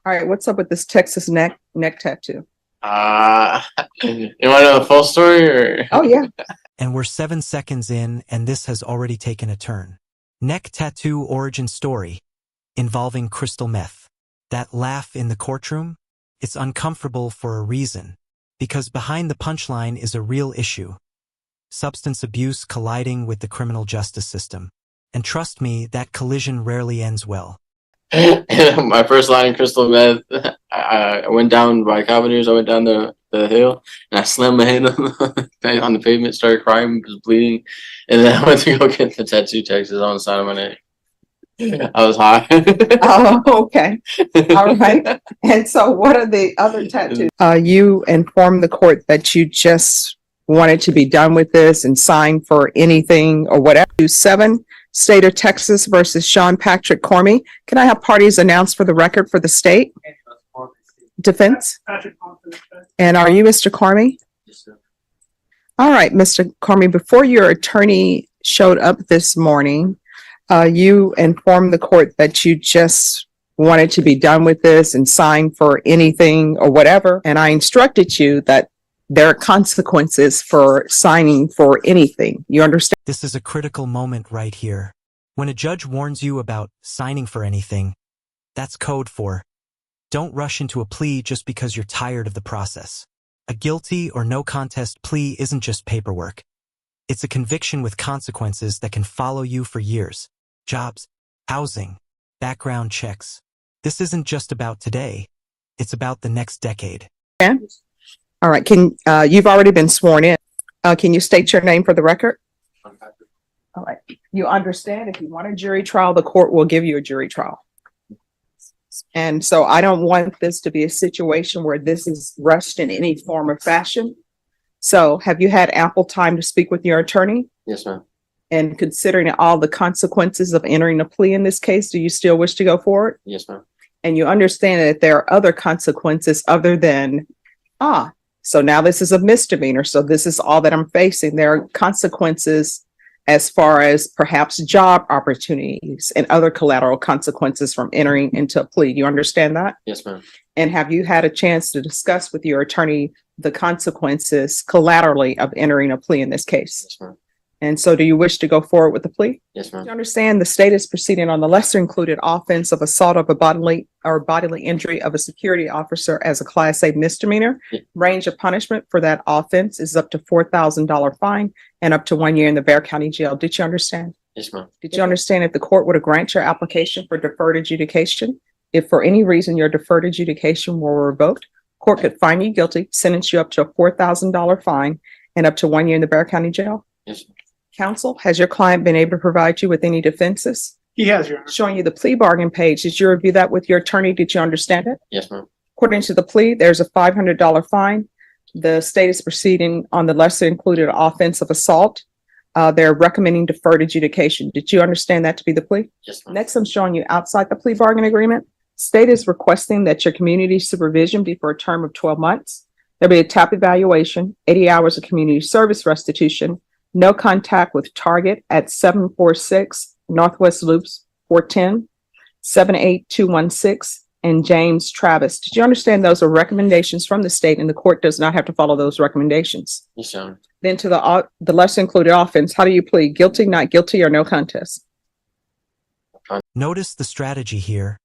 All right, what's up with this Texas neck tattoo? You want to know the full story or? Oh yeah. And we're 7 seconds in, and this has already taken a turn. Neck tattoo origin story involving crystal meth. That laugh in the courtroom? It's uncomfortable for a reason, because behind the punchline is a real issue. Substance abuse colliding with the criminal justice system. And trust me, that collision rarely ends well. My first line in crystal meth, I went down by Cavaliers. I went down the hill and I slammed my head on the pavement, started crying, was bleeding, and then I went to go get the tattoo Texas on the side of my neck. I was high. Oh, okay. All right. And so what are the other tattoos? You informed the court that you just wanted to be done with this and sign for anything or whatever. 7, State of Texas versus Sean Patrick Cormie. Can I have parties announced for the record for the state? Defense? And are you Mr. Cormie? Yes, sir. All right, Mr. Cormie, before your attorney showed up this morning, you informed the court that you just wanted to be done with this and sign for anything or whatever. And I instructed you that there are consequences for signing for anything. You understand? This is a critical moment right here. When a judge warns you about signing for anything, that's code for don't rush into a plea just because you're tired of the process. A guilty or no contest plea isn't just paperwork. It's a conviction with consequences that can follow you for years. Jobs, housing, background checks. This isn't just about today. It's about the next decade. Yeah. All right. You've already been sworn in. Can you state your name for the record? All right. You understand if you want a jury trial, the court will give you a jury trial. And so I don't want this to be a situation where this is rushed in any form or fashion. So have you had ample time to speak with your attorney? Yes, ma'am. And considering all the consequences of entering a plea in this case, do you still wish to go forward? Yes, ma'am. And you understand that there are other consequences other than, so now this is a misdemeanor. So this is all that I'm facing. There are consequences as far as perhaps job opportunities and other collateral consequences from entering into a plea. You understand that? Yes, ma'am. And have you had a chance to discuss with your attorney the consequences collaterally of entering a plea in this case? Yes, ma'am. And so do you wish to go forward with the plea? Yes, ma'am. You understand the state is proceeding on the lesser included offense of assault of a bodily injury of a security officer as a Class A misdemeanor. Yeah. Range of punishment for that offense is up to $4,000 fine and up to 1 year in the Bexar County Jail. Did you understand? Yes, ma'am. Did you understand if the court were to grant your application for deferred adjudication, if for any reason your deferred adjudication were revoked, court could find you guilty, sentence you up to a $4,000 fine and up to 1 year in the Bexar County Jail? Yes, ma'am. Counsel, has your client been able to provide you with any defenses? He has, Your Honor. Showing you the plea bargain page. Did you review that with your attorney? Did you understand it? Yes, ma'am. According to the plea, there's a $500 fine. The state is proceeding on the lesser included offense of assault. They're recommending deferred adjudication. Did you understand that to be the plea? Yes, ma'am. Next, I'm showing you outside the plea bargain agreement. State is requesting that your community supervision be for a term of 12 months. There'll be a TAP evaluation, 80 hours of community service restitution, no contact with target at 746 Northwest Loops 410, 78216, and James Travis. Did you understand those are recommendations from the state and the court does not have to follow those recommendations? Yes, ma'am. Then to the lesser included offense, how do you plead? Guilty, not guilty, or no contest? Notice the strategy here.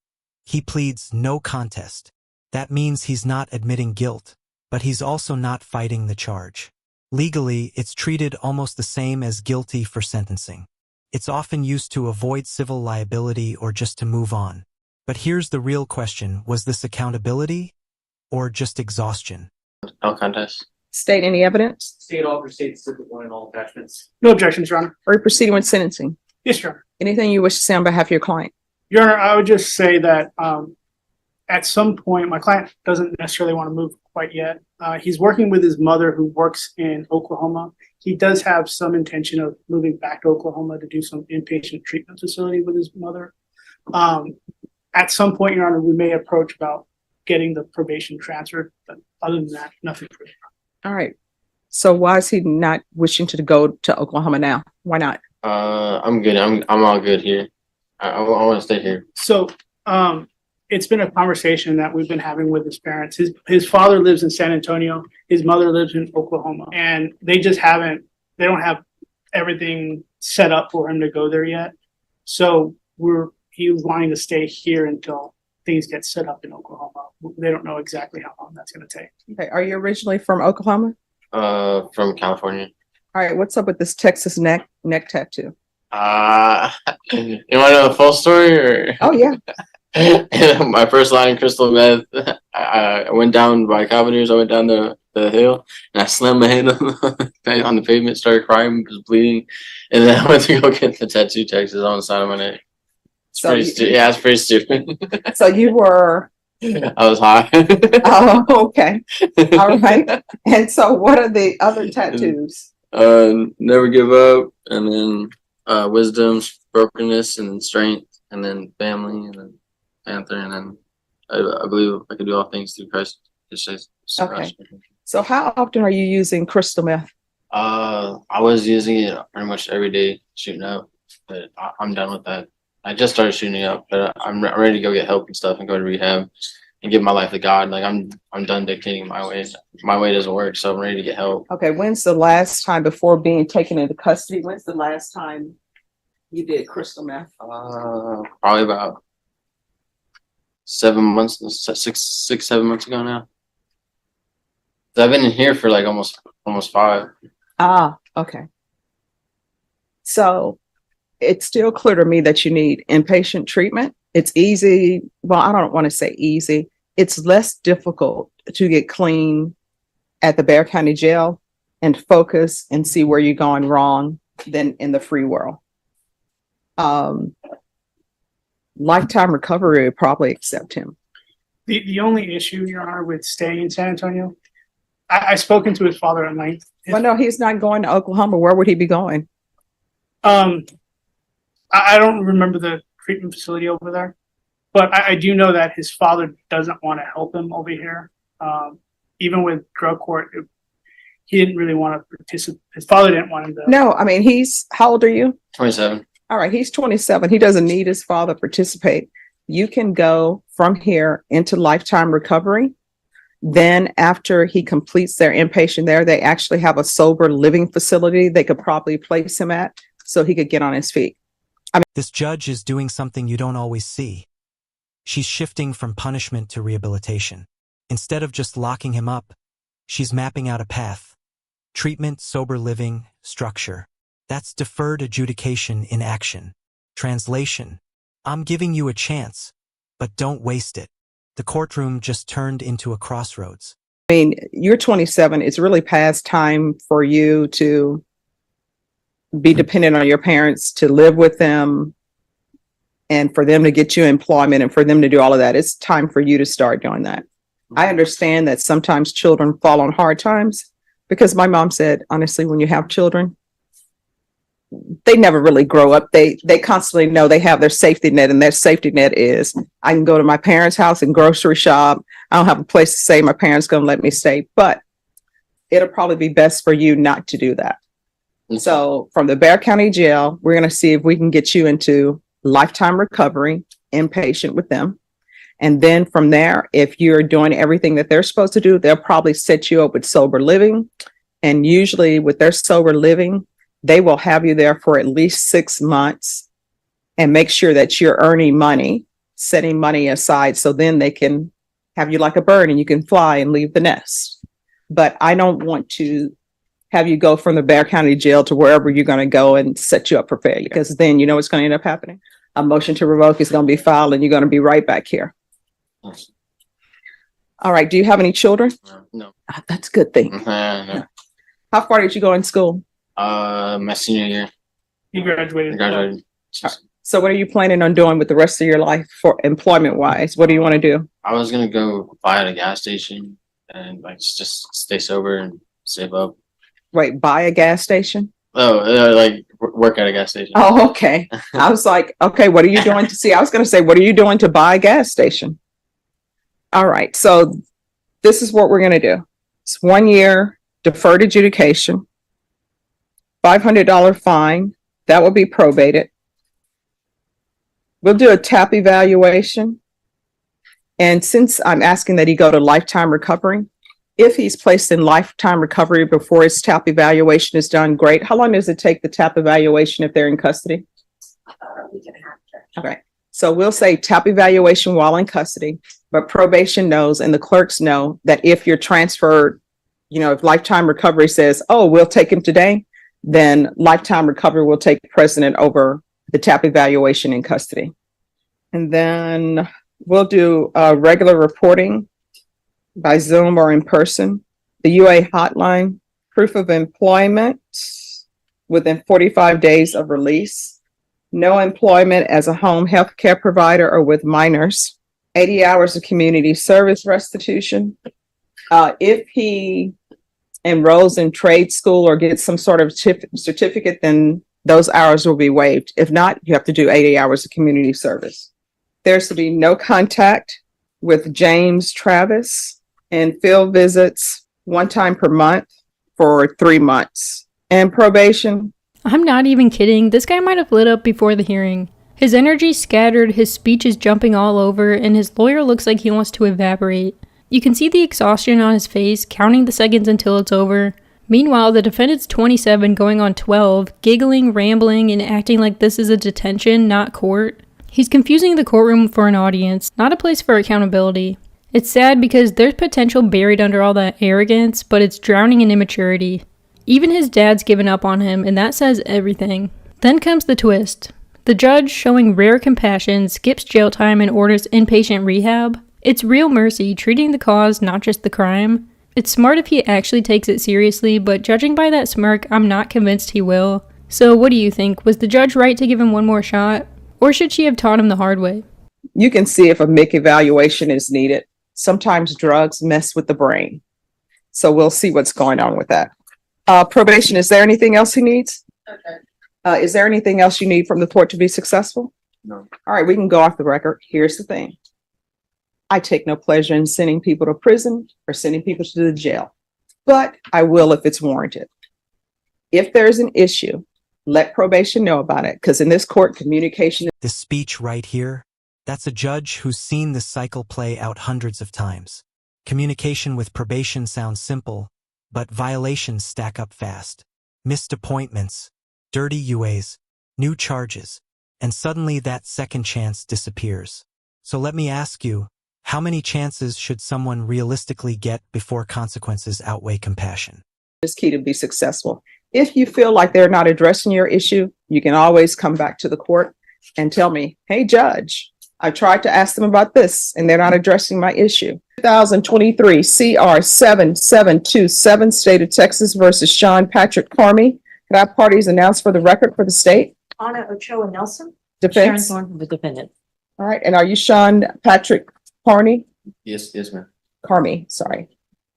He pleads no contest. That means he's not admitting guilt, but he's also not fighting the charge. Legally, it's treated almost the same as guilty for sentencing. It's often used to avoid civil liability or just to move on. But here's the real question. Was this accountability or just exhaustion? No contest. State any evidence? State offer, state Exhibit 1 and all attachments. No objections, Your Honor. Are you proceeding with sentencing? Yes, Your Honor. Anything you wish to say on behalf of your client? Your Honor, I would just say that at some point, my client doesn't necessarily want to move quite yet. He's working with his mother who works in Oklahoma. He does have some intention of moving back to Oklahoma to do some inpatient treatment facility with his mother. At some point, Your Honor, we may approach about getting the probation transferred, but other than that, nothing further. All right. So why is he not wishing to go to Oklahoma now? Why not? I'm good. I'm all good here. I want to stay here. So it's been a conversation that we've been having with his parents. His father lives in San Antonio. His mother lives in Oklahoma, and they don't have everything set up for him to go there yet. So he was wanting to stay here until things get set up in Oklahoma. They don't know exactly how long that's going to take. Okay. Are you originally from Oklahoma? From California. All right. What's up with this Texas neck tattoo? You want to know the full story or? Oh yeah. My first line in crystal meth, I went down by Courtroom. I went down the hill and I slammed my head on the pavement, started crying, was bleeding, and then I went to go get the tattoo Texas on the side of my neck. Yeah, it's pretty stupid. So you were. I was high. Oh, okay. All right. And so what are the other tattoos? Never give up, and then wisdom, brokenness, and then strength, and then family, and then Panther, and then I believe I can do all things through Christ. Okay. So how often are you using crystal meth? I was using it pretty much every day shooting up, but I'm done with that. I just started shooting up, but I'm ready to go get help and stuff and go to rehab and give my life to God. Like I'm done dictating my way. My way doesn't work, so I'm ready to get help. Okay. When's the last time before being taken into custody? When's the last time you did crystal meth? Probably about 7 months, 7 months ago now. I've been in here for like almost 5. Ah, okay. So it's still clear to me that you need inpatient treatment. It's easy. Well, I don't want to say easy. It's less difficult to get clean at the Bexar County Jail and focus and see where you're going wrong than in the free world. Lifetime recovery would probably accept him. The only issue, Your Honor, with staying in San Antonio, I've spoken to his father at length. Well, no, he's not going to Oklahoma. Where would he be going? I don't remember the treatment facility over there, but I do know that his father doesn't want to help him over here. Even with drug court, he didn't really want to participate. His father didn't want him to. No, I mean, how old are you? 27. All right, he's 27. He doesn't need his father to participate. You can go from here into lifetime recovery. Then after he completes their inpatient there, they actually have a sober living facility they could probably place him at so he could get on his feet. This judge is doing something you don't always see. She's shifting from punishment to rehabilitation. Instead of just locking him up, she's mapping out a path. Treatment, sober living, structure. That's deferred adjudication in action. Translation: I'm giving you a chance, but don't waste it. The courtroom just turned into a crossroads. I mean, you're 27. It's really past time for you to be dependent on your parents, to live with them, and for them to get you employment and for them to do all of that. It's time for you to start doing that. I understand that sometimes children fall on hard times because my mom said, honestly, when you have children, they never really grow up. They constantly know they have their safety net, and their safety net is I can go to my parents' house and grocery shop. I don't have a place to stay. My parents going to let me stay, but it'll probably be best for you not to do that. So from the Bexar County Jail, we're going to see if we can get you into lifetime recovery, inpatient with them. And then from there, if you're doing everything that they're supposed to do, they'll probably set you up with sober living. And usually with their sober living, they will have you there for at least 6 months and make sure that you're earning money, setting money aside. So then they can have you like a bird and you can fly and leave the nest. But I don't want to have you go from the Bexar County Jail to wherever you're going to go and set you up for failure, because then you know what's going to end up happening. A motion to revoke is going to be filed and you're going to be right back here. All right. Do you have any children? No. That's a good thing. No. How far did you go in school? My senior year. He graduated. So what are you planning on doing with the rest of your life for employment wise? What do you want to do? I was gonna go buy at a gas station and like just stay sober and save up. Wait, buy a gas station? Oh, like work at a gas station. Oh, okay. I was like, okay, what are you doing to see? I was going to say, what are you doing to buy a gas station? All right. So this is what we're going to do. It's 1 year deferred adjudication, $500 fine. That will be probated. We'll do a TAP evaluation. And since I'm asking that he go to lifetime recovery, if he's placed in lifetime recovery before his TAP evaluation is done, great. How long does it take the TAP evaluation if they're in custody? Okay. So we'll say TAP evaluation while in custody, but probation knows and the clerks know that if you're transferred, if lifetime recovery says, oh, we'll take him today, then lifetime recovery will take precedent over the TAP evaluation in custody. And then we'll do regular reporting by Zoom or in person, the UA hotline, proof of employment within 45 days of release, no employment as a home health care provider or with minors, 80 hours of community service restitution. If he enrolls in trade school or gets some sort of certificate, then those hours will be waived. If not, you have to do 80 hours of community service. There's to be no contact with James Travis and field visits one time per month for 3 months. And probation. I'm not even kidding. This guy might have lit up before the hearing. His energy's scattered, his speech is jumping all over, and his lawyer looks like he wants to evaporate. You can see the exhaustion on his face, counting the seconds until it's over. Meanwhile, the defendant's 27 going on 12, giggling, rambling, and acting like this is a detention, not court. He's confusing the courtroom for an audience, not a place for accountability. It's sad because there's potential buried under all that arrogance, but it's drowning in immaturity. Even his dad's given up on him, and that says everything. Then comes the twist. The judge, showing rare compassion, skips jail time and orders inpatient rehab. It's real mercy, treating the cause, not just the crime. It's smart if he actually takes it seriously, but judging by that smirk, I'm not convinced he will. So what do you think? Was the judge right to give him one more shot? Or should she have taught him the hard way? You can see if a MIC evaluation is needed. Sometimes drugs mess with the brain. So we'll see what's going on with that. Probation, is there anything else he needs? Okay. Is there anything else you need from the court to be successful? No. All right, we can go off the record. Here's the thing. I take no pleasure in sending people to prison or sending people to the jail, but I will if it's warranted. If there's an issue, let probation know about it, because in this court, communication. This speech right here, that's a judge who's seen this cycle play out hundreds of times. Communication with probation sounds simple, but violations stack up fast. Missed appointments, dirty UAs, new charges, and suddenly that second chance disappears. So let me ask you, how many chances should someone realistically get before consequences outweigh compassion? Is key to be successful. If you feel like they're not addressing your issue, you can always come back to the court and tell me, hey, judge, I tried to ask them about this and they're not addressing my issue. 2023 CR 7727, State of Texas versus Sean Patrick Carmy. Can I have parties announced for the record for the state? Anna Ochoa Nelson. Defense. Sharon Thorne from the defendant. All right. And are you Sean Patrick Carney? Yes, ma'am. Carmy, sorry.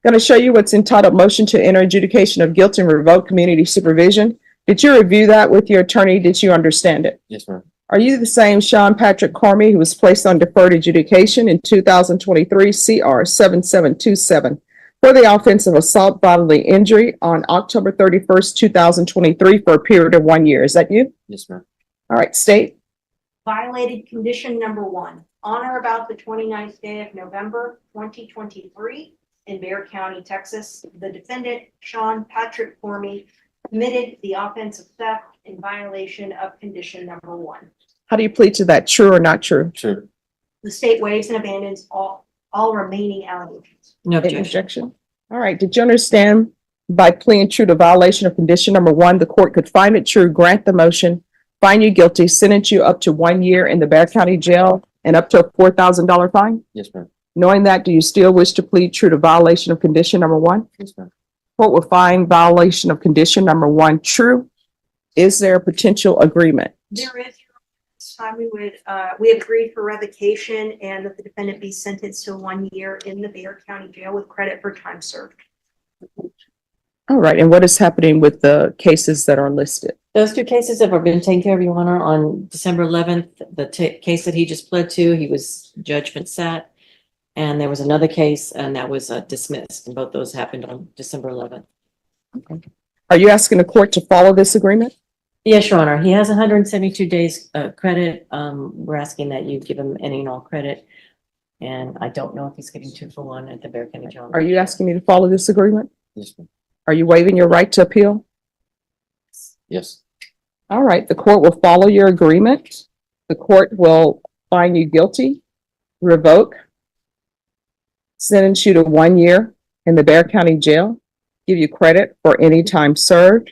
Going to show you what's entitled Motion to Enter Adjudication of Guilt and Revoke Community Supervision. Did you review that with your attorney? Did you understand it? Yes, ma'am. Are you the same Sean Patrick Carmy who was placed on deferred adjudication in 2023 CR 7727 for the offense of assault bodily injury on October 31st, 2023 for a period of 1 year? Is that you? Yes, ma'am. All right, state. Violated condition number 1. On or about the 29th day of November, 2023 in Bexar County, Texas, the defendant, Sean Patrick Carmy, committed the offense of theft in violation of condition number 1. How do you plead to that? True or not true? True. The state waives and abandons all remaining allegations. No objection. All right. Did you understand by pleading true to violation of condition number 1, the court could find it true, grant the motion, find you guilty, sentence you up to 1 year in the Bexar County jail and up to a $4,000 fine? Yes, ma'am. Knowing that, do you still wish to plead true to violation of condition number 1? Yes, ma'am. Court will find violation of condition number 1 true. Is there a potential agreement? There is. This time we have agreed for revocation and that the defendant be sentenced to 1 year in the Bexar County jail with credit for time served. All right. And what is happening with the cases that are listed? Those 2 cases have been taken care of, Your Honor. On December 11th, the case that he just pled to, he was judgment sat. And there was another case and that was dismissed. And both those happened on December 11th. Okay. Are you asking the court to follow this agreement? Yes, Your Honor. He has 172 days credit. We're asking that you give him any and all credit. And I don't know if he's getting 2-for-1 at the Bear County Jail. Are you asking me to follow this agreement? Yes, ma'am. Are you waiving your right to appeal? Yes. All right, the court will follow your agreement. The court will find you guilty, revoke, sentence you to 1 year in the Bear County Jail, give you credit for any time served.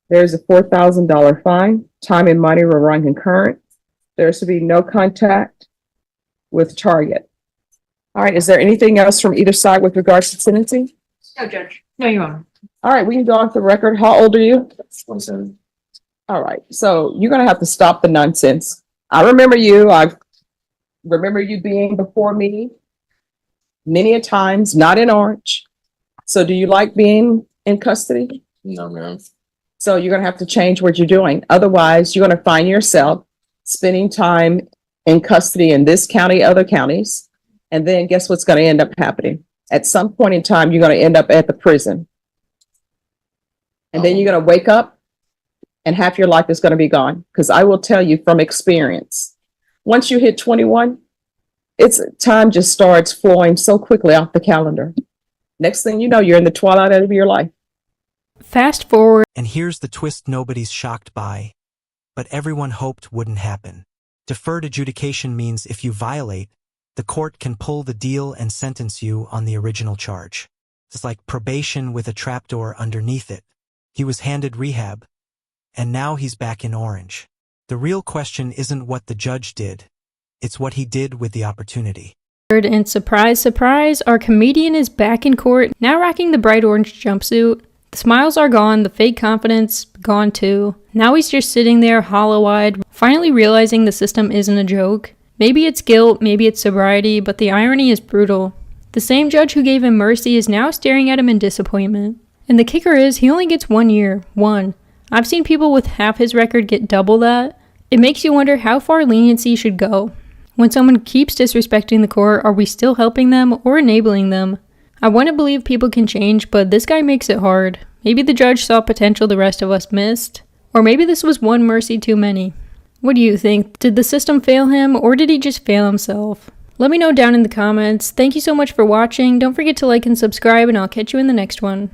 There's a $4,000 fine. Time and money will run concurrent. There's to be no contact with target. All right, is there anything else from either side with regards to sentencing? No, Judge. No, Your Honor. All right, we can go off the record. How old are you? 27. All right, so you're gonna have to stop the nonsense. I remember you. I remember you being before me many a times, not in Orange. So do you like being in custody? No, ma'am. So you're gonna have to change what you're doing. Otherwise, you're gonna find yourself spending time in custody in this county, other counties. And then guess what's gonna end up happening? At some point in time, you're gonna end up at the prison. And then you're gonna wake up and half your life is gonna be gone. Because I will tell you from experience, once you hit 21, it's time just starts flowing so quickly off the calendar. Next thing you know, you're in the twilight of your life. Fast forward. And here's the twist nobody's shocked by, but everyone hoped wouldn't happen. Deferred adjudication means if you violate, the court can pull the deal and sentence you on the original charge. It's like probation with a trapdoor underneath it. He was handed rehab, and now he's back in Orange. The real question isn't what the judge did, it's what he did with the opportunity. And surprise, surprise, our comedian is back in court, now rocking the bright orange jumpsuit. The smiles are gone, the fake confidence gone too. Now he's just sitting there hollow-eyed, finally realizing the system isn't a joke. Maybe it's guilt, maybe it's sobriety, but the irony is brutal. The same judge who gave him mercy is now staring at him in disappointment. And the kicker is, he only gets 1 year. 1. I've seen people with half his record get double that. It makes you wonder how far leniency should go. When someone keeps disrespecting the court, are we still helping them or enabling them? I want to believe people can change, but this guy makes it hard. Maybe the judge saw potential the rest of us missed. Or maybe this was one mercy too many. What do you think? Did the system fail him, or did he just fail himself? Let me know down in the comments. Thank you so much for watching. Don't forget to like and subscribe, and I'll catch you in the next one.